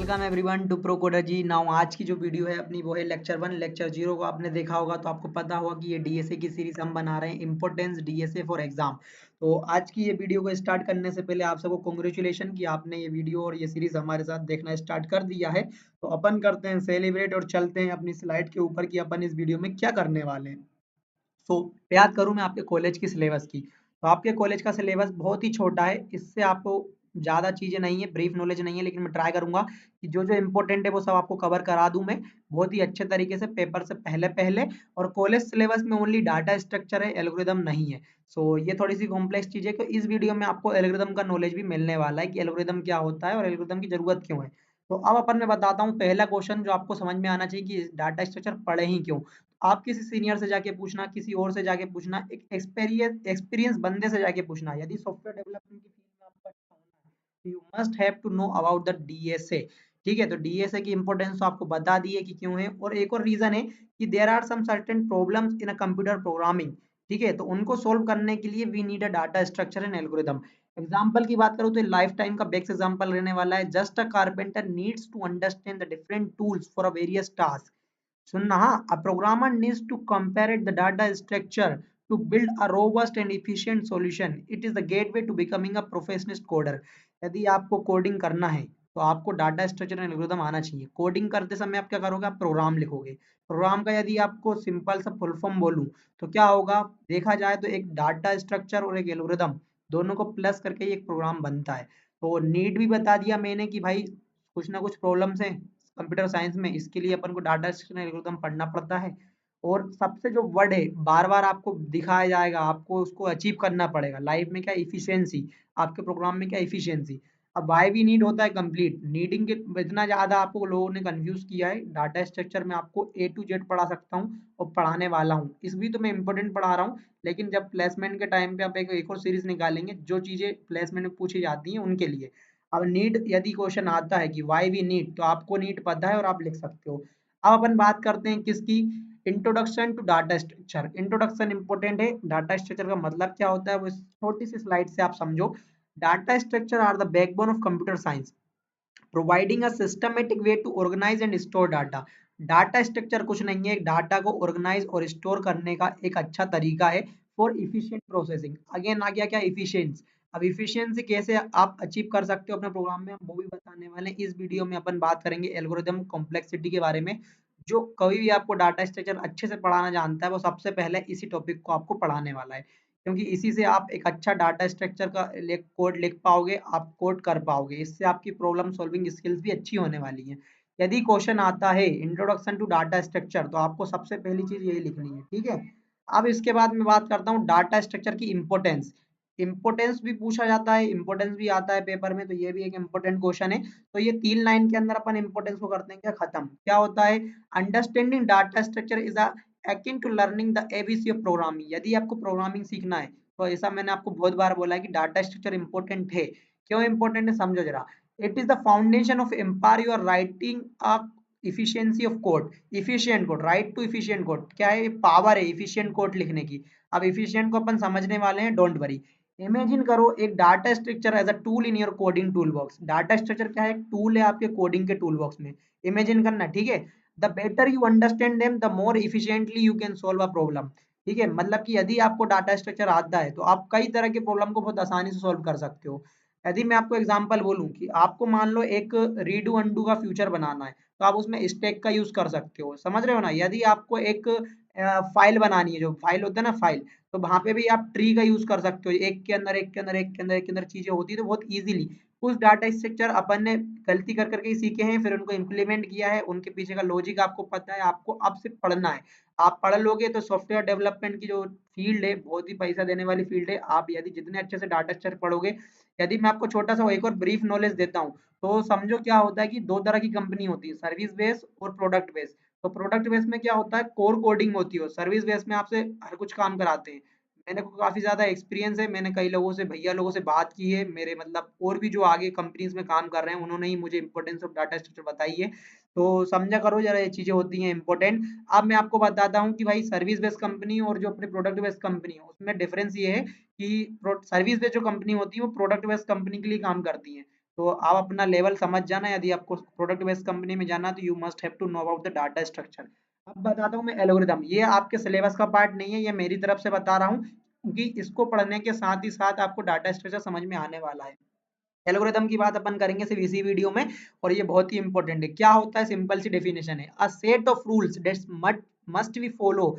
Welcome everyone to pro coder ji. Now आज की जो वीडियो है अपनी वो है लेक्चर 1। लेक्चर 0 को आपने देखा होगा तो आपको पता होगा कि ये डीएसए की सीरीज हम बना रहे हैं, इंपॉर्टेंस डीएसए फॉर एग्जाम। तो आज की ये वीडियो को स्टार्ट करने से पहले आप सबको कॉन्ग्रेचुलेशन कि आपने ये वीडियो और ये सीरीज हमारे साथ देखना स्टार्ट कर दिया है। तो अपन करते हैं सेलिब्रेट और चलते हैं अपनी स्लाइड के ऊपर कि अपन इस वीडियो में क्या करने वाले हैं। सो याद करूं मैं आपके कॉलेज की सिलेबस की, तो आपके कॉलेज का सिलेबस बहुत ही छोटा है, इससे आपको ज़्यादा चीज़ें नहीं है, ब्रीफ नॉलेज नहीं है, लेकिन मैं ट्राई करूंगा कि जो जो इंपॉर्टेंट है वो सब आपको कवर करा दूं मैं बहुत ही अच्छे तरीके से पेपर से पहले पहले। और कॉलेज सिलेबस में ओनली डाटा स्ट्रक्चर है, एल्गोरिदम नहीं है। सो ये थोड़ी सी कॉम्प्लेक्स चीज़ है, तो इस वीडियो में आपको एल्गोरिदम का नॉलेज भी मिलने वाला है कि एल्गोरिदम क्या होता है और एल्गोरिदम की जरूरत क्यों है। तो अब अपन मैं बताता हूँ पहला क्वेश्चन जो आपको समझ में आना चाहिए कि डाटा स्ट्रक्चर पढ़े ही क्यों। आप किसी सीनियर से जाके पूछना, किसी और से जाके पूछना, एक एक्सपीरियंस बंदे से जाके पूछना। यदि सॉफ्टवेयर डेवलपमेंट की फील्ड में आपका अच्छा होना है, you must have to know about the DSA. ठीक है, तो डीएसए की इंपॉर्टेंस तो आपको बता दी है कि क्यों है। और एक और रीजन है कि there are some certain problems in a computer programming. ठीक है, तो उनको सोल्व करने के लिए we need a data structure and algorithm. Example की बात करूँ तो लाइफ टाइम का बेस्ट एग्जाम्पल रहने वाला है, just a carpenter needs to understand the different tools for a various task. सुनना हाँ, a programmer needs to compare the data structure to build a robust and efficient solution. It is the gateway to becoming a professional coder. यदि आपको coding करना है तो आपको data structure and algorithm आना चाहिए। कोडिंग करते समय आप क्या करोगे, आप प्रोग्राम लिखोगे। प्रोग्राम का यदि आपको सिंपल सा फुल फॉर्म बोलूं तो क्या होगा, देखा जाए तो एक डाटा स्ट्रक्चर और एक एल्गोरिथम दोनों को प्लस करके ही एक प्रोग्राम बनता है। तो नीड भी बता दिया मैंने कि भाई कुछ ना कुछ प्रॉब्लम्स हैं कंप्यूटर साइंस में, इसके लिए अपन को डाटा स्ट्रक्चर एल्गोरिथम पढ़ना पड़ता है। और सबसे जो वर्ड है बार बार आपको दिखाया जाएगा, आपको उसको अचीव करना पड़ेगा लाइफ में, क्या इफिशियंसी। आपके प्रोग्राम में क्या इफिशियंसी। अब वाई भी नीड होता है कंप्लीट नीडिंग के इतना ज्यादा आपको लोगों ने कंफ्यूज किया है। डाटा स्ट्रक्चर में आपको ए टू जेड पढ़ा सकता हूँ और पढ़ाने वाला हूँ, इस भी तो मैं इंपॉर्टेंट पढ़ा रहा हूँ। लेकिन जब प्लेसमेंट के टाइम पे आप एक और सीरीज निकालेंगे जो चीजें प्लेसमेंट में पूछी जाती हैं उनके लिए। अब नीड यदि क्वेश्चन आता है कि वाई वी नीड, तो आपको नीड पता है और आप लिख सकते हो। अब अपन बात करते हैं किसकी, introduction to data structure. Introduction important है, डाटा स्ट्रक्चर का मतलब क्या होता है वो इस छोटी सी स्लाइड से आप समझो। Data structure are the backbone of computer science, providing a systematic way to organize and store data. Data structure कुछ नहीं है, डाटा को ऑर्गेनाइज और स्टोर करने का एक अच्छा तरीका है फॉर इफिशिएंट प्रोसेसिंग। अगेन आ गया क्या, इफिशियंस। अब इफिशियंसी कैसे आप अचीव कर सकते हो अपने प्रोग्राम में, हम वो भी बताने वाले हैं इस वीडियो में। अपन बात करेंगे एल्गोरिदम कॉम्प्लेक्सिटी के बारे में। जो कभी भी आपको डाटा स्ट्रक्चर अच्छे से पढ़ाना जानता है वो सबसे पहले इसी टॉपिक को आपको पढ़ाने वाला है, क्योंकि इसी से आप एक अच्छा डाटा स्ट्रक्चर का कोड लिख पाओगे, आप कोड कर पाओगे। इससे आपकी प्रॉब्लम सॉल्विंग स्किल्स भी अच्छी होने वाली है। यदि क्वेश्चन आता है इंट्रोडक्शन टू डाटा स्ट्रक्चर, तो आपको सबसे पहली चीज यही लिखनी है। ठीक है, अब इसके बाद मैं बात करता हूँ डाटा स्ट्रक्चर की इंपोर्टेंस। इंपोर्टेंस भी पूछा जाता है, इंपोर्टेंस भी आता है पेपर में, तो ये भी एक इंपॉर्टेंट क्वेश्चन है। तो ये 3 लाइन के अंदर अपन इंपोर्टेंस को करते हैं क्या, खत्म। क्या होता है, understanding data structure is akin to learning the ABC of programming। यदि आपको प्रोग्रामिंग सीखना है तो ऐसा मैंने आपको बहुत बार बोला है कि डाटा स्ट्रक्चर इंपॉर्टेंट है। क्यों इंपॉर्टेंट है समझो जरा। It is the foundation of empire you are writing a efficiency of code. Efficient code, write to efficient code क्या है, पावर है इफिशियंट कोड लिखने की। अब इफिशियंट को अपन समझने वाले हैं, डोंट वरी। इमेजिन करो एक data structure as a tool in your coding tool box. Data structure क्या है, एक टूल है आपके कोडिंग के टूल बॉक्स में। इमेजिन करना, ठीक है। The better you understand them the more efficiently you can solve a problem. ठीक है, मतलब कि यदि आपको डाटा स्ट्रक्चर आता है तो आप कई तरह के प्रॉब्लम को बहुत आसानी से सोल्व कर सकते हो। यदि मैं आपको एग्जांपल बोलूं कि आपको मान लो एक रीडू अंडू का फ्यूचर बनाना है, तो आप उसमें स्टैक का यूज कर सकते हो, समझ रहे हो ना। यदि आपको एक फाइल बनानी है, जो फाइल होता है ना फाइल, तो वहां पे भी आप ट्री का यूज कर सकते हो, एक के अंदर एक के अंदर एक के अंदर एक के अंदर चीजें होती है तो बहुत इजीली। कुछ डाटा स्ट्रक्चर अपन ने गलती कर करके ही सीखे हैं, फिर उनको इम्प्लीमेंट किया है, उनके पीछे का लॉजिक आपको पता है, आपको अब सिर्फ पढ़ना है। आप पढ़ लोगे तो सॉफ्टवेयर डेवलपमेंट की जो फील्ड है बहुत ही पैसा देने वाली फील्ड है। आप यदि जितने अच्छे से डाटा स्ट्रक्चर पढ़ोगे, यदि मैं आपको छोटा सा एक और ब्रीफ नॉलेज देता हूँ, तो समझो क्या होता है कि दो तरह की कंपनी होती है, सर्विस बेस और प्रोडक्ट बेस। तो प्रोडक्ट बेस में क्या होता है, कोर कोडिंग होती है, सर्विस बेस में आपसे हर कुछ काम कराते हैं। मैंने को काफी ज्यादा एक्सपीरियंस है, मैंने कई लोगों से, भैया लोगों से बात की है, मेरे मतलब और भी जो आगे कंपनीज में काम कर रहे हैं उन्होंने ही मुझे इंपॉर्टेंस ऑफ डाटा स्ट्रक्चर बताई है। तो समझा करो जरा, ये चीजें होती हैं इंपॉर्टेंट। अब मैं आपको बताता हूँ कि भाई सर्विस बेस्ड कंपनी और जो अपनी प्रोडक्ट बेस्ड कंपनी है उसमें डिफरेंस ये है कि सर्विस बेस्ड जो कंपनी होती है वो प्रोडक्ट बेस्ड कंपनी के लिए काम करती है। तो आप अपना लेवल समझ जाना, यदि आपको प्रोडक्ट बेस्ड कंपनी में जाना तो you must have to know about the data structure. अब बताता हूँ मैं एल्गोरिदम, ये आपके सिलेबस का पार्ट नहीं है, ये मेरी तरफ से बता रहा हूँ क्योंकि इसको पढ़ने के साथ ही साथ आपको डाटा स्ट्रक्चर समझ में आने वाला है। एल्गोरिदम की बात अपन करेंगे सिर्फ इसी वीडियो में, और ये बहुत ही इंपॉर्टेंट है। क्या होता है, सिंपल सी डेफिनेशन है, a set of rules that must be follow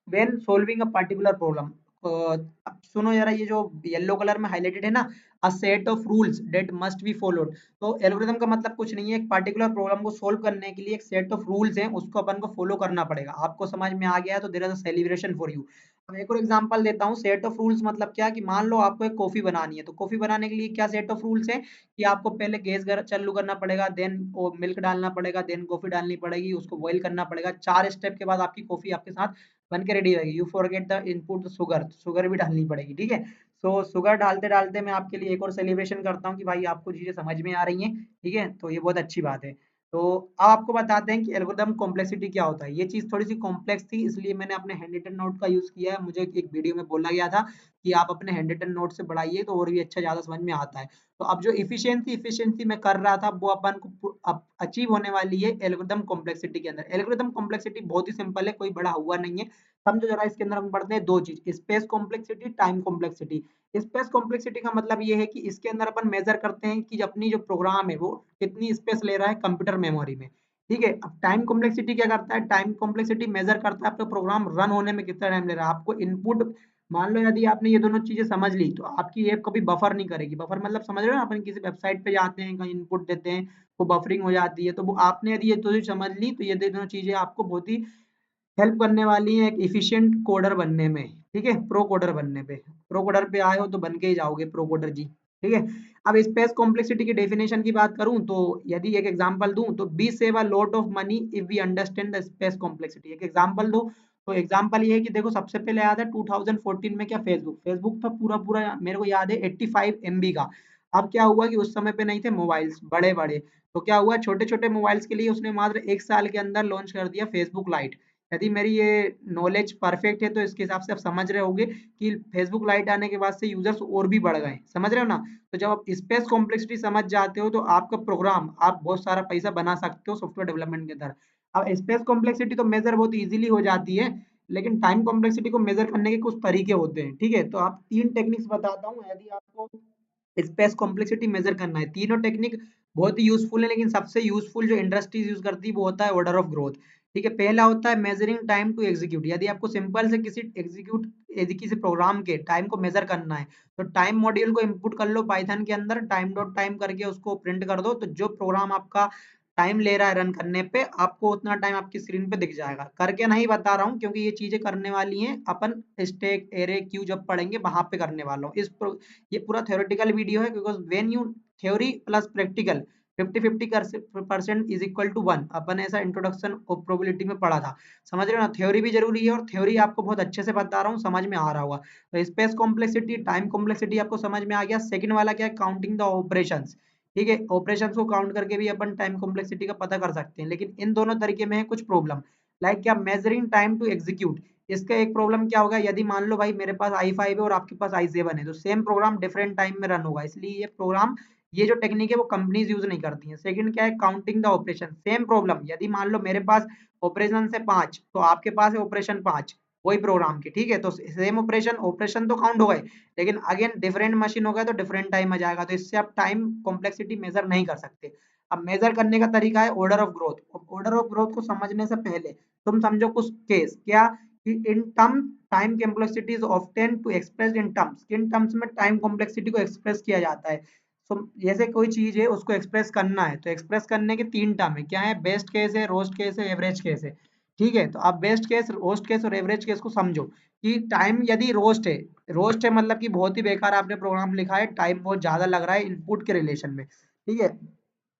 when solving a particular problem. अब सुनो जरा, ये जो येलो कलर में हाईलाइटेड है ना, a set of rules that must be followed, तो एल्गोरिदम का मतलब कुछ नहीं है, एक पर्टिकुलर प्रॉब्लम को सोल्व करने के लिए एक सेट ऑफ रूल्स हैं, उसको अपन को फॉलो करना पड़ेगा। आपको समझ में आ गया है तो there is a celebration for you. अब एक और एग्जांपल देता हूँ, सेट ऑफ रूल्स मतलब क्या, कि मान लो आपको एक कॉफी बनानी है, तो कॉफी बनाने के लिए क्या सेट ऑफ रूल्स है, कि आपको पहले गैस चालू करना पड़ेगा, देन वो मिल्क डालना पड़ेगा, देन कॉफी डालनी पड़ेगी, उसको बॉईल करना पड़ेगा, 4 स्टेप के बाद आपकी कॉफी आपके साथ बन के रेडी होगी। You forget the input sugar, sugar भी डालनी पड़ेगी, ठीक है। सो शुगर डालते डालते मैं आपके लिए एक और सेलिब्रेशन करता हूँ कि भाई आपको चीजें समझ में आ रही हैं, ठीक है, तो ये बहुत अच्छी बात है। तो अब आपको बताते हैं कि एल्गोरिथम कॉम्प्लेक्सिटी क्या होता है। ये चीज थोड़ी सी कॉम्प्लेक्स थी, इसलिए मैंने अपने हैंड रिटन नोट का यूज किया है। मुझे एक वीडियो में बोला गया था कि आप अपने हैंड रिटन नोट से बढ़ाइए तो और भी अच्छा ज्यादा समझ में आता है। तो अब जो इफिशियंसी मैं कर रहा था वो अपन को अब अचीव होने वाली है एल्गोरिथम कॉम्प्लेक्सिटी के अंदर। एल्गोरिथम कॉम्प्लेक्सिटी बहुत ही सिंपल है, कोई बड़ा हुआ नहीं है। समझो जरा, इसके अंदर हम पढ़ते हैं दो चीज, space complexity, time complexity. Space complexity का मतलब ये है कि इसके अंदर अपन मेजर करते हैं कि अपनी जो प्रोग्राम है वो कितनी स्पेस ले रहा है कंप्यूटर मेमोरी में, ठीक है। अब टाइम कॉम्प्लेक्सिटी क्या करता है, टाइम कॉम्प्लेक्सिटी मेजर करता है आपका प्रोग्राम रन होने में कितना टाइम ले रहा है। आपको इनपुट, मान लो यदि आपने ये दोनों चीजें समझ ली तो आपकी ऐप कभी बफर नहीं करेगी। बफर मतलब समझ रहे हो ना, अपन किसी वेबसाइट पे जाते हैं, कहीं इनपुट देते हैं, वो बफरिंग हो जाती है, तो वो आपने यदि ये दो चीज समझ ली तो ये दोनों चीजें आपको बहुत ही हेल्प करने वाली है एक इफिशिएंट कोडर बनने में, ठीक है, प्रो कोडर बनने पे। प्रो कोडर पे आए हो तो बन के ही जाओगे प्रो कोडर जी, ठीक है। अब स्पेस कॉम्प्लेक्सिटी की डेफिनेशन की बात करूं तो यदि एक एग्जांपल दूं तो be save a lot of money if we understand the space complexity. एक एग्जांपल दो, तो एग्जांपल ये है कि देखो, सबसे पहले आया था 2014 में क्या, फेसबुक। फेसबुक था पूरा पूरा मेरे को याद है 85 MB का। अब क्या हुआ कि उस समय पे नहीं थे मोबाइल्स बड़े बड़े, तो क्या हुआ, छोटे छोटे मोबाइल्स के लिए उसने मात्र 1 साल के अंदर लॉन्च कर दिया फेसबुक लाइट। यदि मेरी ये नॉलेज परफेक्ट है तो इसके हिसाब से आप समझ रहे होंगे कि फेसबुक लाइट आने के बाद से यूजर्स और भी बढ़ गए, समझ रहे हो ना। तो जब आप स्पेस कॉम्प्लेक्सिटी समझ जाते हो तो आपका प्रोग्राम, आप बहुत सारा पैसा बना सकते हो सॉफ्टवेयर डेवलपमेंट के अंदर। अब स्पेस कॉम्प्लेक्सिटी तो मेजर बहुत इजीली हो जाती है, लेकिन टाइम कॉम्प्लेक्सिटी को मेजर करने के कुछ तरीके होते हैं, ठीक है। तो आप 3 टेक्निक्स बताता हूँ यदि आपको स्पेस कॉम्प्लेक्सिटी मेजर करना है। तीनों टेक्निक बहुत ही यूजफुल है, लेकिन सबसे यूजफुल जो इंडस्ट्रीज यूज करती है वो होता है ऑर्डर ऑफ ग्रोथ, ठीक है। पहला होता है मेजरिंग टाइम टू एग्जीक्यूट। यदि आपको सिंपल से किसी एग्जीक्यूट, यदि किसी प्रोग्राम के टाइम को मेजर करना है तो टाइम मॉड्यूल को इंपुट कर लो पाइथन के अंदर, टाइम डॉट टाइम करके उसको प्रिंट कर दो, तो जो प्रोग्राम आपका टाइम ले रहा है रन करने पे, आपको उतना टाइम आपकी स्क्रीन पे दिख जाएगा। करके नहीं बता रहा हूँ क्योंकि ये चीजें करने वाली हैं अपन स्टैक एरे क्यू जब पढ़ेंगे वहां पे करने वाला हूँ। ये पूरा थ्योरेटिकल वीडियो है, because when you theory plus practical 50-50% is equal to 1, अपन ऐसा इंट्रोडक्शन ऑफ प्रोबेबिलिटी में पढ़ा था। समझ रहे हो ना, थ्योरी भी जरूरी है, और थ्योरी आपको बहुत अच्छे से बता रहा हूँ, समझ में आ रहा होगा। तो स्पेस कॉम्प्लेक्सिटी, टाइम कॉम्प्लेक्सिटी आपको समझ में आ गया। सेकंड वाला क्या है, काउंटिंग द ऑपरेशंस, ठीक है। ऑपरेशंस को काउंट करके भी अपन टाइम कॉम्प्लेक्सिटी का पता कर सकते हैं, लेकिन इन दोनों तरीके में है कुछ प्रॉब्लम। लाइक क्या, मेजरिंग टाइम टू एग्जीक्यूट, इसका एक प्रॉब्लम क्या होगा, यदि मान लो भाई मेरे पास i5 है और आपके पास i7 है, तो सेम प्रोग्राम डिफरेंट टाइम में रन होगा, इसलिए ये प्रोग्राम, ये जो टेक्निक है वो कंपनीज यूज नहीं करती हैं। सेकंड क्या है, counting the operation, same problem, यदि मान लो मेरे पास ऑपरेशन से 5 तो आपके पास है ऑपरेशन 5, वही प्रोग्राम के, ठीक है, तो सेम ऑपरेशन, ऑपरेशन तो काउंट हो गए, लेकिन अगेन डिफरेंट मशीन हो गया तो डिफरेंट टाइम आ जाएगा, तो इससे आप टाइम कॉम्प्लेक्सिटी मेजर नहीं कर सकते। अब मेजर करने का तरीका है order of growth. Order of growth को समझने से पहले तुम समझो कुछ केस, क्या कि in term time complexity is often to express in terms, किन टर्म्स में टाइम कॉम्प्लेक्सिटी को एक्सप्रेस किया जाता है। तो जैसे कोई चीज है उसको एक्सप्रेस करना है, तो एक्सप्रेस करने के 3 टर्म है, क्या है, बेस्ट केस है, रोस्ट केस है, एवरेज केस है, ठीक है। तो आप बेस्ट केस, रोस्ट केस और एवरेज केस को समझो कि टाइम यदि रोस्ट है, रोस्ट है मतलब कि बहुत ही बेकार आपने प्रोग्राम लिखा है, टाइम बहुत ज्यादा लग रहा है इनपुट के रिलेशन में, ठीक है।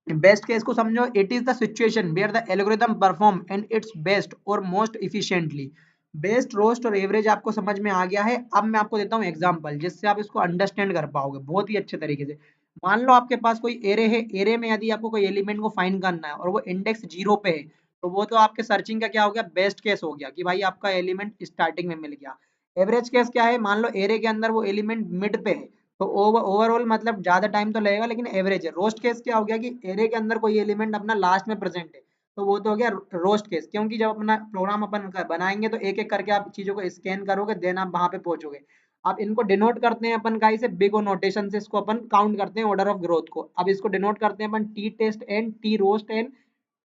बेस्ट केस को समझो, it is the situation where the algorithm perform and its best और मोस्ट इफिशिएंटली। बेस्ट, रोस्ट और एवरेज आपको समझ में आ गया है। अब मैं आपको देता हूँ एग्जांपल जिससे आप इसको अंडरस्टैंड कर पाओगे बहुत ही अच्छे तरीके से। मान लो आपके पास कोई एरे है, एरे में यदि आपको कोई एलिमेंट को फाइंड करना है और वो इंडेक्स 0 पे है, तो वो तो आपके सर्चिंग का क्या हो गया, बेस्ट केस हो गया कि भाई आपका एलिमेंट स्टार्टिंग में मिल गया। एवरेज केस क्या है, मान लो एरे के अंदर वो एलिमेंट मिड पे है, तो ओवरऑल मतलब ज्यादा टाइम तो लगेगा, लेकिन एवरेज है। रोस्ट केस क्या हो गया कि एरे के अंदर कोई एलिमेंट अपना लास्ट में प्रेजेंट है, तो वो तो हो गया रोस्ट केस, क्योंकि जब अपना प्रोग्राम अपन बनाएंगे तो एक एक करके आप चीजों को स्कैन करोगे, देन आप वहां पे पहुंचोगे। अब इनको डिनोट करते हैं अपन का से बिग ओ नोटेशन से, इसको अपन काउंट करते हैं ऑर्डर ऑफ ग्रोथ को। अब इसको डिनोट करते हैं अपन T best n, T worst n,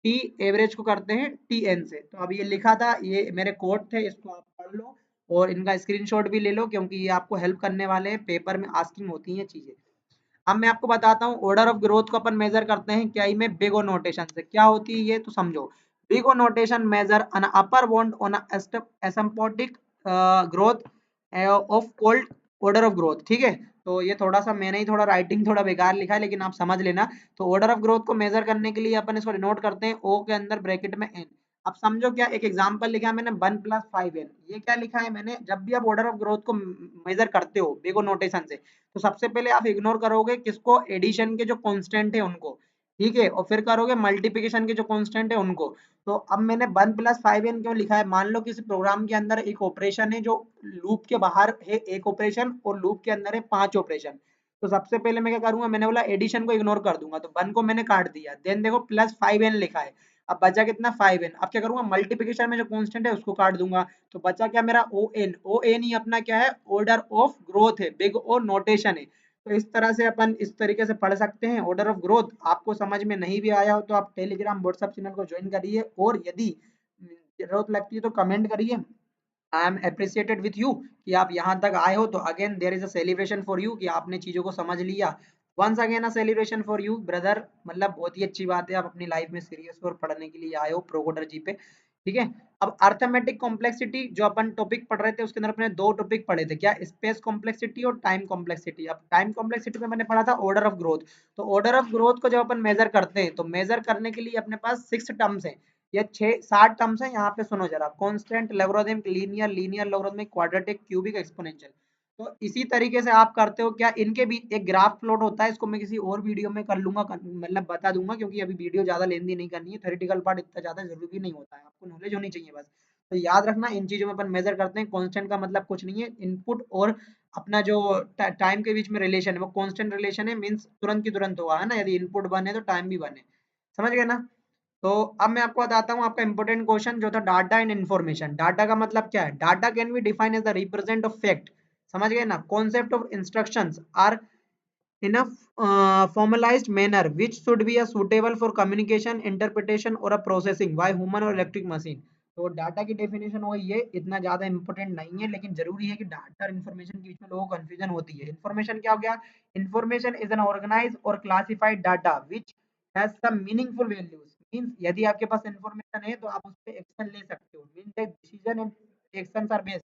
T average को करते हैं टी एन से। तो अब ये लिखा था, ये मेरे कोड थे, इसको आप पढ़ लो और इनका स्क्रीनशॉट भी ले लो, क्योंकि ये आपको हेल्प करने वाले हैं, पेपर में आस्किंग होती हैं चीजें। अब मैं आपको बताता हूँ ऑर्डर ऑफ ग्रोथ को अपन मेजर करते हैं क्या ही में, बिग ओ नोटेशन से। क्या होती है ये तो समझो। Big O notation measure an upper bound on asymptotic growth of called order of growth, ठीक है। तो ये थोड़ा सा मैंने ही थोड़ा राइटिंग थोड़ा बेकार लिखा है, लेकिन आप समझ लेना। तो ऑर्डर ऑफ ग्रोथ को मेजर करने के लिए अपन इसको डिनोट करते हैं ओ के अंदर ब्रैकेट में एन। अब समझो क्या, एक एग्जांपल लिखा है मैंने 1+5n। ये क्या लिखा है मैंने, जब भी आप ऑर्डर ऑफ ग्रोथ को मेजर करते हो बिग ओ नोटेशन से, तो सबसे पहले आप इग्नोर करोगे किसको, एडिशन के जो कांस्टेंट है उनको, ठीक है, और फिर करोगे मल्टीप्लिकेशन के जो कांस्टेंट है उनको। तो अब मैंने 1+5n क्यों लिखा है, मान लो किसी प्रोग्राम के अंदर एक ऑपरेशन है जो लूप के बाहर है एक ऑपरेशन, और लूप के अंदर है 5 ऑपरेशन। तो सबसे पहले मैं क्या करूंगा, मैंने बोला एडिशन को इग्नोर कर दूंगा, तो 1 को मैंने काट दिया, देन देखो +5n लिखा है। अब बचा कितना 5n। अब क्या करूंगा, मल्टीप्लिकेशन में जो कांस्टेंट है उसको काट दूंगा, तो बचा क्या मेरा ओ एन। ओ एन ही अपना क्या है, ऑर्डर ऑफ ग्रोथ है, बिग ओ नोटेशन है। तो इस तरह से अपन इस तरीके से पढ़ सकते हैं ऑर्डर ऑफ ग्रोथ। आपको समझ में नहीं भी आया हो तो आप टेलीग्राम व्हाट्सएप चैनल को ज्वाइन करिए, और यदि जरूरत लगती है तो कमेंट करिए। I am appreciated with you कि आप यहाँ तक आए हो, तो again there is a celebration for you कि आपने चीजों को समझ लिया। Once again a celebration for you brother, मतलब बहुत ही अच्छी बात है, आप अपनी लाइफ में सीरियस और पढ़ने के लिए आए हो प्रोकोडर जी पे, ठीक है। अब अर्थमेटिक कॉम्प्लेक्सिटी जो अपन टॉपिक पढ़ रहे थे, उसके अंदर अपने दो टॉपिक पढ़े थे, क्या, स्पेस कॉम्प्लेक्सिटी और टाइम कॉम्प्लेक्सिटी। अब टाइम कॉम्प्लेक्सिटी में मैंने पढ़ा था ऑर्डर ऑफ ग्रोथ। तो ऑर्डर ऑफ ग्रोथ को जब अपन मेजर करते हैं, तो मेजर करने के लिए अपने पास 6 टर्म्स हैं, ये 6-7 टर्म्स है। यहाँ पे सुनो जरा, constant, logarithmic, linear, linear logarithmic, quadratic, cubic, exponential. तो इसी तरीके से आप करते हो क्या, इनके बीच एक ग्राफ प्लॉट होता है, इसको मैं किसी और वीडियो में कर लूंगा, मतलब बता दूंगा, क्योंकि अभी वीडियो ज्यादा लेंदी नहीं करनी है, थ्योरेटिकल पार्ट इतना ज्यादा जरूरी नहीं होता है, आपको नॉलेज होनी चाहिए बस। तो याद रखना, इन चीजों में अपन मेजर करते हैं। कांस्टेंट का मतलब कुछ नहीं है, इनपुट और अपना जो टाइम के बीच में रिलेशन है वो कांस्टेंट रिलेशन है, मींस तुरंत की तुरंत होगा, है ना, यदि इनपुट बने तो टाइम भी बने। समझ गए ना। तो अब मैं आपको बताता हूँ आपका इंपॉर्टेंट क्वेश्चन जो था, डाटा एंड इन्फॉर्मेशन। डाटा का मतलब क्या है, data can be defined as the represent of fact. समझ गए ना, concept of instructions are in a formalized manner which should be a suitable for communication, interpretation or a processing by human or electric machine। तो data की definition हो गई, ये इतना ज्यादा इंपॉर्टेंट नहीं है, लेकिन जरूरी है कि डाटा और इन्फॉर्मेशन के बीच में लोगों को कंफ्यूजन होती है। इन्फॉर्मेशन क्या हो गया, इन्फॉर्मेशन इज एन ऑर्गेनाइज्ड और classified data which has some meaningful values. Means यदि आपके पास इन्फॉर्मेशन है तो आप उस पर एक्शन ले सकते हो। Means decision and actions are based,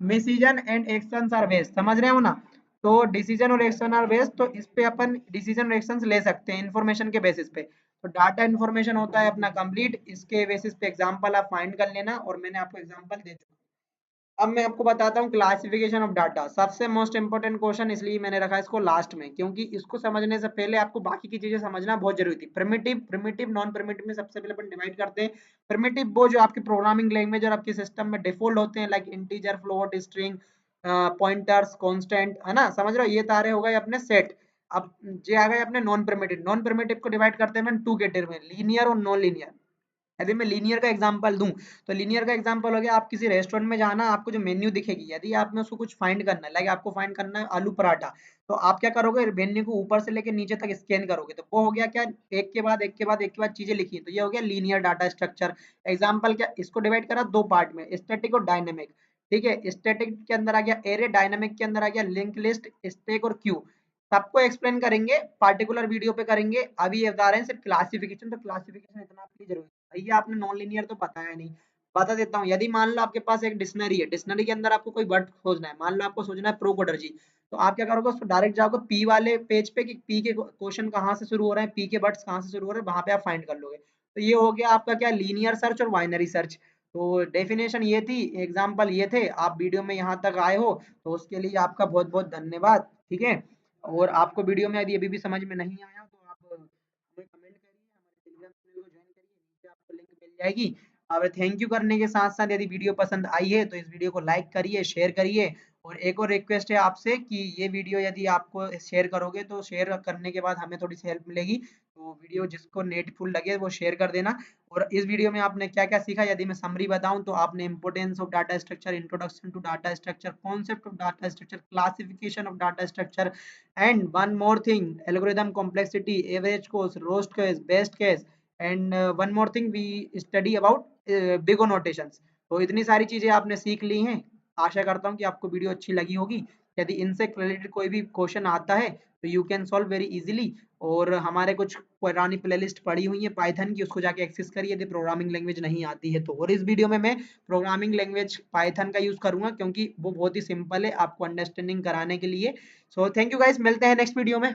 decision and actions are based, समझ रहे हो ना। तो डिसीजन और एक्शन आर बेस्ड, तो इस पे अपन डिसीजन और एक्शंस ले सकते हैं इन्फॉर्मेशन के बेसिस पे। तो डाटा इन्फॉर्मेशन होता है अपना कंप्लीट, इसके बेसिस पे एग्जांपल आप फाइंड कर लेना, और मैंने आपको एग्जांपल दे चुका। अब मैं आपको बताता हूँ क्लासिफिकेशन ऑफ डाटा, सबसे मोस्ट इंपोर्टेंट क्वेश्चन, इसलिए मैंने रखा इसको लास्ट में, क्योंकि इसको समझने से पहले आपको बाकी की चीजें समझना बहुत जरूरी थी। प्रिमिटिव, प्रिमिटिव, नॉन प्रिमिटिव में सबसे पहले अपन डिवाइड करते हैं। प्रिमिटिव वो जो आपकी प्रोग्रामिंग लैंग्वेज और आपके सिस्टम में डिफॉल्ट होते हैं, like integer, float, string, pointers, constant, है ना, समझ रहे हो, ये तारे हो गए अपने सेट। अब ये आ गए अपने नॉन प्रिमिटिव। नॉन प्रिमिटिव को डिवाइड करते हैं टू कैटेगरी में, लीनियर और नॉन लीनियर। यदि मैं लीनियर का एग्जांपल दूं, तो लीनियर का एग्जांपल हो गया, आप किसी रेस्टोरेंट में जाना, आपको जो मेन्यू दिखेगी, यदि आप में उसको कुछ फाइंड करना है, लाइक आपको फाइंड करना है आलू पराठा, तो आप क्या करोगे, मेन्यू को ऊपर से लेके नीचे तक स्कैन करोगे, तो वो हो गया क्या, एक के बाद एक के बाद एक के बाद चीजें लिखी है, तो ये हो गया लीनियर डाटा स्ट्रक्चर। एग्जाम्पल क्या, इसको डिवाइड करा दो पार्ट में, स्टैटिक और डायनेमिक। ठीक है, स्टैटिक के अंदर आ गया एरे, डायनेमिक के अंदर आ गया लिंक लिस्ट, स्टैक और क्यू। सबको एक्सप्लेन करेंगे, पार्टिकुलर वीडियो पे करेंगे। अभी ये बता रहे हैं सिर्फ क्लासिफिकेशन, तो क्लासिफिकेशन इतना आपके लिए जरूरी है। भैया आपने नॉन लीनियर तो बताया नहीं, बता देता हूँ। यदि मान लो आपके पास एक डिक्शनरी है, डिक्शनरी के अंदर आपको कोई वर्ड खोजना है, मान लो आपको सोचना है प्रोकोडर जी, तो आप क्या करोगे, उसको डायरेक्ट जाओगे पी वाले पेज पे कि पी के क्वेश्चन कहाँ से शुरू हो रहे हैं, पी के वर्ड्स कहाँ से शुरू हो रहे हैं, वहां पे आप फाइंड कर लोगे। तो ये हो गया आपका क्या, लीनियर सर्च और बाइनरी सर्च। तो डेफिनेशन ये थी, एग्जाम्पल ये थे। आप वीडियो में यहाँ तक आए हो तो उसके लिए आपका बहुत बहुत धन्यवाद, ठीक है। और आपको वीडियो में यदि अभी भी समझ में नहीं आया तो आप हमें कमेंट करिए, हमारे टेलीग्राम चैनल को ज्वाइन करिए, नीचे आपको लिंक मिल जाएगी। और थैंक यू करने के साथ साथ यदि वीडियो पसंद आई है तो इस वीडियो को लाइक करिए, शेयर करिए, और एक और रिक्वेस्ट है आपसे कि ये वीडियो यदि आपको शेयर करोगे तो शेयर करने के बाद हमें थोड़ी सी हेल्प मिलेगी। तो वीडियो जिसको नेटफुल लगे वो शेयर कर देना। और इस वीडियो में आपने क्या-क्या सीखा यदि मैं समरी बताऊँ तो आपने importance of data structure, introduction to data structure, concept of data structure, classification of data structure and one more thing algorithm complexity, average cost, worst case, best case and one more thing we study about big O notations. तो इतनी सारी चीज़ें आपने सीख ली हैं। आशा करता हूँ कि आपको वीडियो अच्छी लगी होगी। यदि इनसे रिलेटेड कोई भी क्वेश्चन आता है तो you can solve very easily. और हमारे कुछ पुरानी प्लेलिस्ट पड़ी हुई है पाइथन की, उसको जाके एक्सेस करिए यदि प्रोग्रामिंग लैंग्वेज नहीं आती है तो। और इस वीडियो में मैं प्रोग्रामिंग लैंग्वेज पाइथन का यूज करूंगा क्योंकि वो बहुत ही सिंपल है आपको अंडरस्टैंडिंग कराने के लिए। सो थैंक यू गाइस, मिलते हैं नेक्स्ट वीडियो में।